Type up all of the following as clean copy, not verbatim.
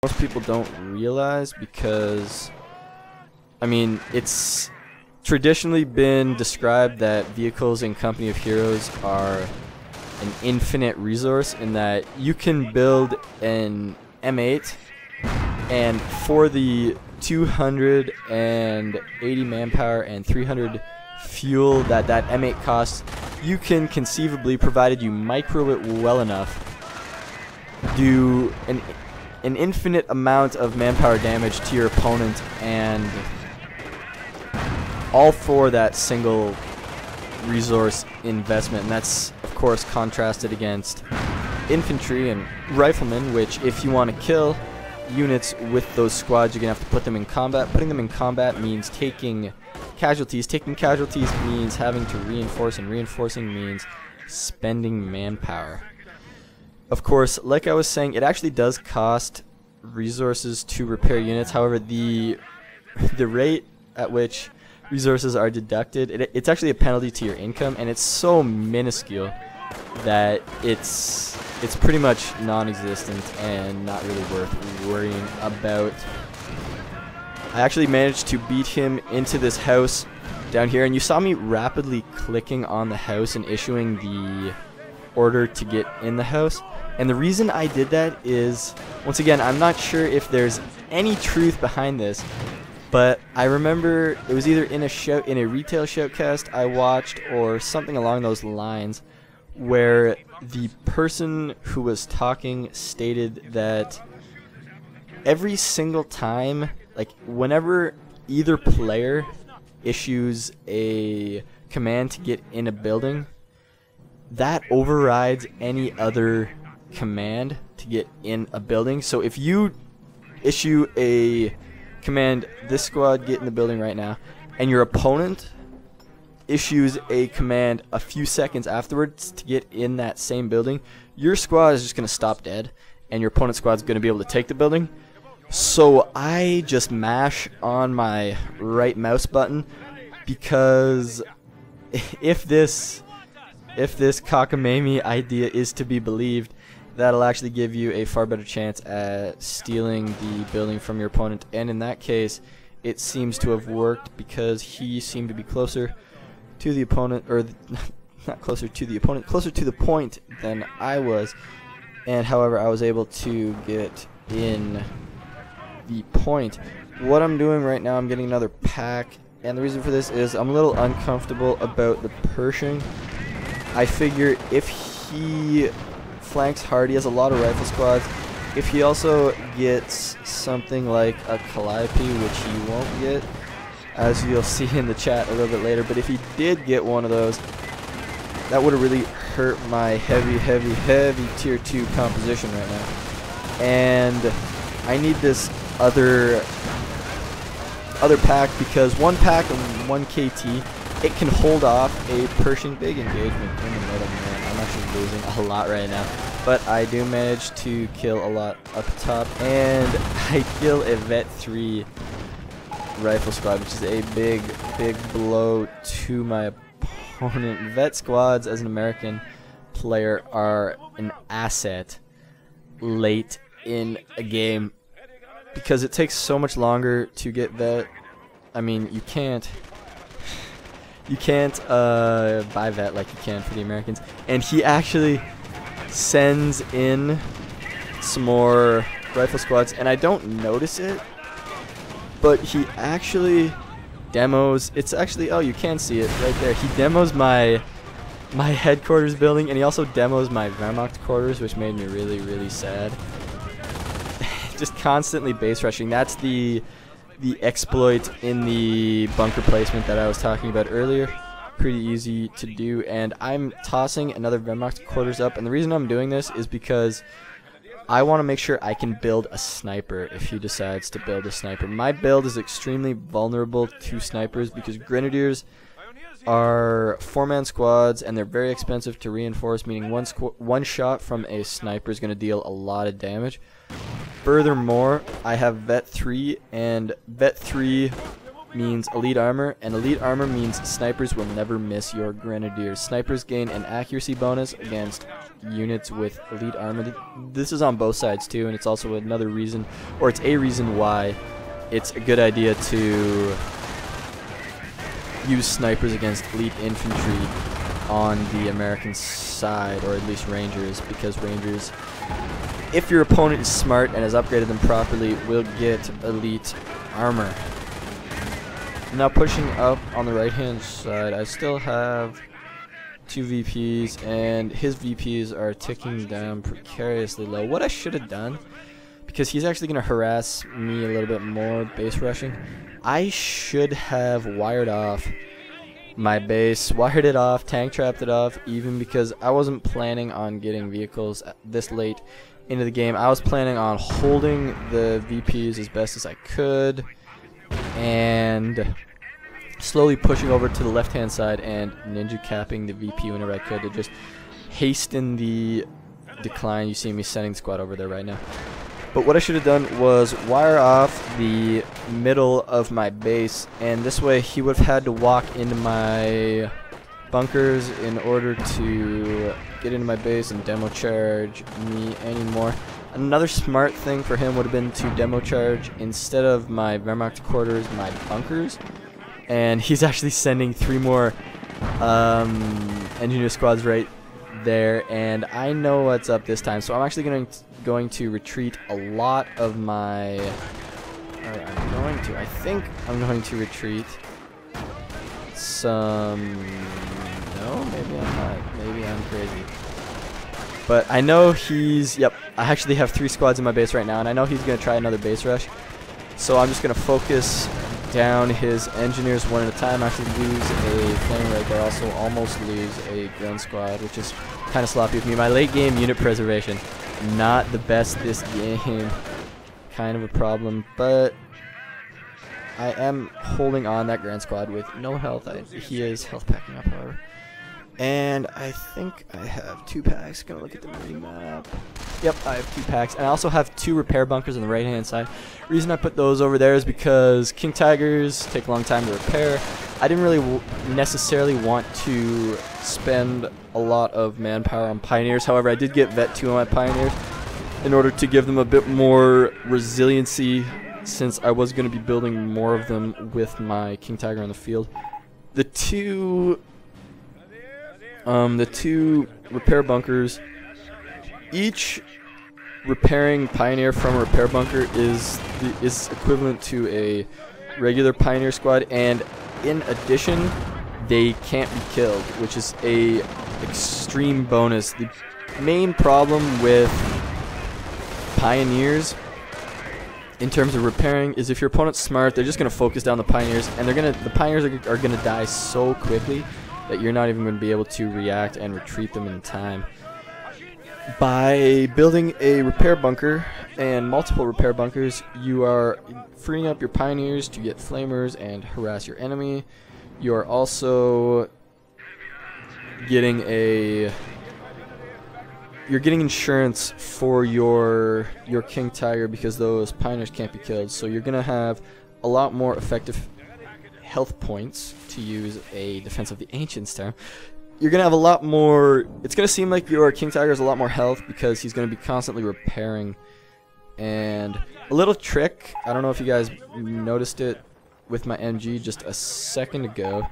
most people don't realize, because I mean, it's traditionally been described that vehicles in Company of Heroes are an infinite resource, in that you can build an M8, and for the 280 manpower and 300 fuel that M8 costs, you can conceivably, provided you micro it well enough, do an infinite amount of manpower damage to your opponent, and all for that single resource investment. And that's of course contrasted against infantry and riflemen, which if you want to kill units with those squads, you're gonna have to put them in combat. Putting them in combat means taking casualties. Taking casualties means having to reinforce, and reinforcing means spending manpower. Of course, like I was saying, it actually does cost resources to repair units. However, the rate at which resources are deducted, it's actually a penalty to your income, and it's so minuscule that it's pretty much non-existent and not really worth worrying about. I actually managed to beat him into this house down here, and you saw me rapidly clicking on the house and issuing the order to get in the house. And the reason I did that is, once again, I'm not sure if there's any truth behind this, but I remember it was either in a retail shoutcast I watched or something along those lines, where the person who was talking stated that every single time, like whenever either player issues a command to get in a building, that overrides any other command to get in a building. So if you issue a command, this squad get in the building right now, and your opponent issues a command a few seconds afterwards to get in that same building, your squad is just going to stop dead, and your opponent's squad is going to be able to take the building. So I just mash on my right mouse button, because if this cockamamie idea is to be believed, that'll actually give you a far better chance at stealing the building from your opponent. And in that case, it seems to have worked, because he seemed to be closer to the opponent, or not closer to the opponent, closer to the point than I was. And however, I was able to get in the point. What I'm doing right now, I'm getting another pack, and the reason for this is I'm a little uncomfortable about the Pershing. I figure if he flanks hard, he has a lot of rifle squads. If he also gets something like a Calliope, which he won't get, as you'll see in the chat a little bit later, but if he did get one of those, that would have really hurt my heavy tier 2 composition right now. And I need this other pack, because one pack and one KT, it can hold off a Pershing big engagement in the middle. Man, I'm actually losing a lot right now, but I do manage to kill a lot up top, and I kill a Vet 3 rifle squad, which is a big blow to my opponent. Vet squads, as an American player, are an asset late in a game, because it takes so much longer to get vet. I mean, you can't buy vet like you can for the Americans. And he actually sends in some more rifle squads, and I don't notice it, but he actually demos. It's actually, oh, you can see it right there. He demos my headquarters building, and he also demos my Wehrmacht quarters, which made me really sad. Just constantly base rushing. That's the exploit in the bunker placement that I was talking about earlier. Pretty easy to do, and I'm tossing another Wehrmacht quarters up, and the reason I'm doing this is because I want to make sure I can build a sniper if he decides to build a sniper. My build is extremely vulnerable to snipers, because grenadiers are 4-man squads, and they're very expensive to reinforce, meaning one shot from a sniper is going to deal a lot of damage. Furthermore, I have Vet 3, and Vet 3 means elite armor, and elite armor means snipers will never miss your grenadiers. Snipers gain an accuracy bonus against units with elite armor. This is on both sides too, and it's also another reason, or it's a reason why it's a good idea to use snipers against elite infantry on the American side, or at least rangers, because rangers, if your opponent is smart and has upgraded them properly, will get elite armor. Now pushing up on the right hand side, I still have 2 VPs, and his VPs are ticking down precariously low. What I should have done, because he's actually going to harass me a little bit more base rushing, I should have wired off my base, wired it off, tank trapped it off, even because I wasn't planning on getting vehicles this late into the game. I was planning on holding the VPs as best as I could and slowly pushing over to the left hand side and ninja capping the VP whenever I could to just hasten the decline. You see me sending the squad over there right now. But what I should have done was wire off the middle of my base, and this way he would have had to walk into my bunkers in order to get into my base and demo charge me anymore. Another smart thing for him would have been to demo charge, instead of my Wehrmacht quarters, my bunkers. And he's actually sending 3 more engineer squads right there, and I know what's up this time. So I'm actually going to retreat a lot of my, I think I'm going to retreat some, no, maybe I'm not, maybe I'm crazy. But I know he's, yep, I actually have 3 squads in my base right now, and I know he's going to try another base rush. So I'm just going to focus down his engineers one at a time. Actually lose a flame right there, also almost lose a gun squad, which is kind of sloppy with me. My late game unit preservation, not the best this game, kind of a problem, but I am holding on that grand squad with no health. He is health packing up, however. And I think I have 2 packs. Gonna look at the mini map. Yep, I have 2 packs. And I also have 2 repair bunkers on the right hand side. Reason I put those over there is because King Tigers take a long time to repair. I didn't really necessarily want to spend a lot of manpower on Pioneers. However, I did get Vet 2 on my Pioneers in order to give them a bit more resiliency, since I was going to be building more of them with my King Tiger on the field. The two repair bunkers, each repairing Pioneer from a repair bunker is equivalent to a regular Pioneer squad, and in addition, they can't be killed, which is a extreme bonus. The main problem with Pioneers in terms of repairing is if your opponent's smart, they're just going to focus down the Pioneers, and the Pioneers are going to die so quickly that you're not even going to be able to react and retreat them in time. By building a repair bunker and multiple repair bunkers, you are freeing up your Pioneers to get flamers and harass your enemy. You are also getting getting insurance for your King Tiger, because those Pioneers can't be killed. So you're gonna have a lot more effective health points, to use a Defense of the Ancients term. You're gonna have a lot more. It's gonna seem like your King Tiger has a lot more health because he's gonna be constantly repairing. And a little trick, I don't know if you guys noticed it with my MG just a second ago,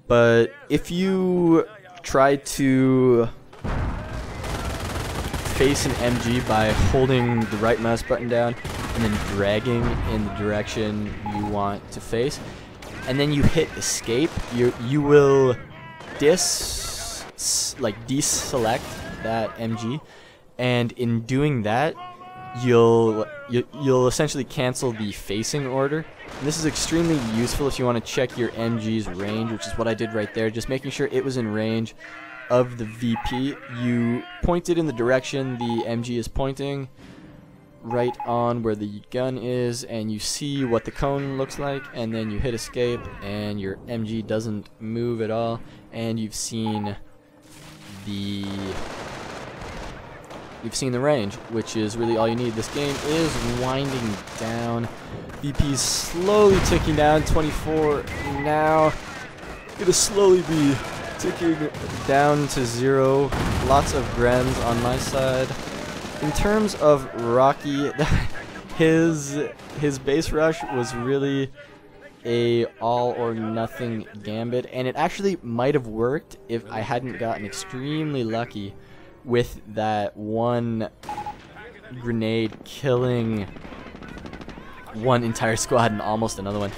but if you try to face an MG by holding the right mouse button down and then dragging in the direction you want to face, and then you hit escape, you will deselect that MG, and in doing that, you'll essentially cancel the facing order. And this is extremely useful if you want to check your MG's range, which is what I did right there, just making sure it was in range of the VP. You point it in the direction the MG is pointing, right on where the gun is, and you see what the cone looks like, and then you hit escape and your MG doesn't move at all, and you've seen the you've seen the range, which is really all you need. This game is winding down. VP's slowly ticking down. 24 now. Gonna slowly be ticking down to 0. Lots of Grens on my side. In terms of Rocky, his base rush was really a all or nothing gambit, and it actually might have worked if I hadn't gotten extremely lucky with that one grenade killing one entire squad and almost another one.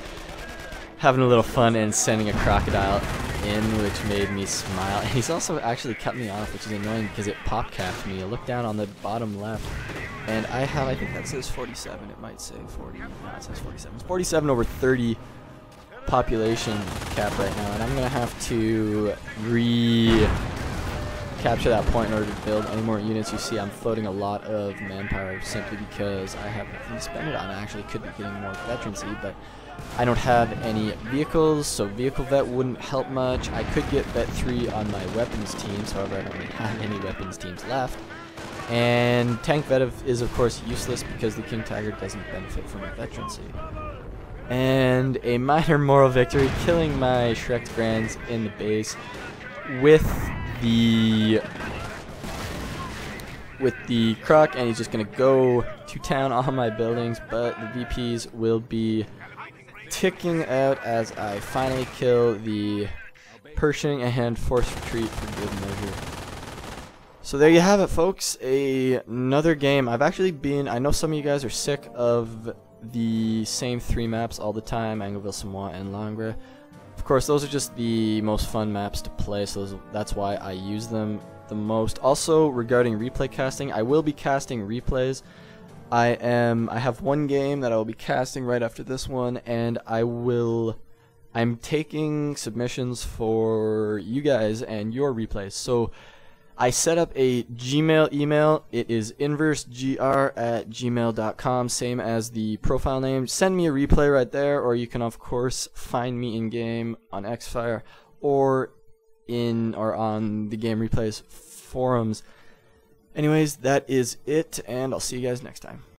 Having a little fun and sending a crocodile in, which made me smile. And he's also actually cut me off, which is annoying because it pop capped me. I look down on the bottom left, and I think that says 47. It might say 40. No, it says 47. It's 47 over 30 population cap right now, and I'm gonna have to capture that point in order to build any more units. You see I'm floating a lot of manpower simply because I have nothing to spend it on. I actually could be getting more veterancy, but I don't have any vehicles, so vehicle vet wouldn't help much. I could get vet 3 on my weapons teams, however I don't really have any weapons teams left. And tank vet is of course useless because the King Tiger doesn't benefit from a veterancy. And a minor moral victory, killing my Shrek's Grans in the base with the Croc, and he's just gonna go to town on my buildings, but the VPs will be ticking out as I finally kill the Pershing and force retreat for good measure. So there you have it, folks. Another game. I know some of you guys are sick of the same 3 maps all the time, Angleville, Samoa, and Langres. Of course, those are just the most fun maps to play, so that's why I use them the most. Also, regarding replay casting, I will be casting replays. I have one game that I will be casting right after this one, and I'm taking submissions for you guys and your replays. So I set up a Gmail email. It is inversegr@gmail.com, same as the profile name. Send me a replay right there, or you can of course find me in game on Xfire or on the Game Replays forums. Anyways, that is it, and I'll see you guys next time.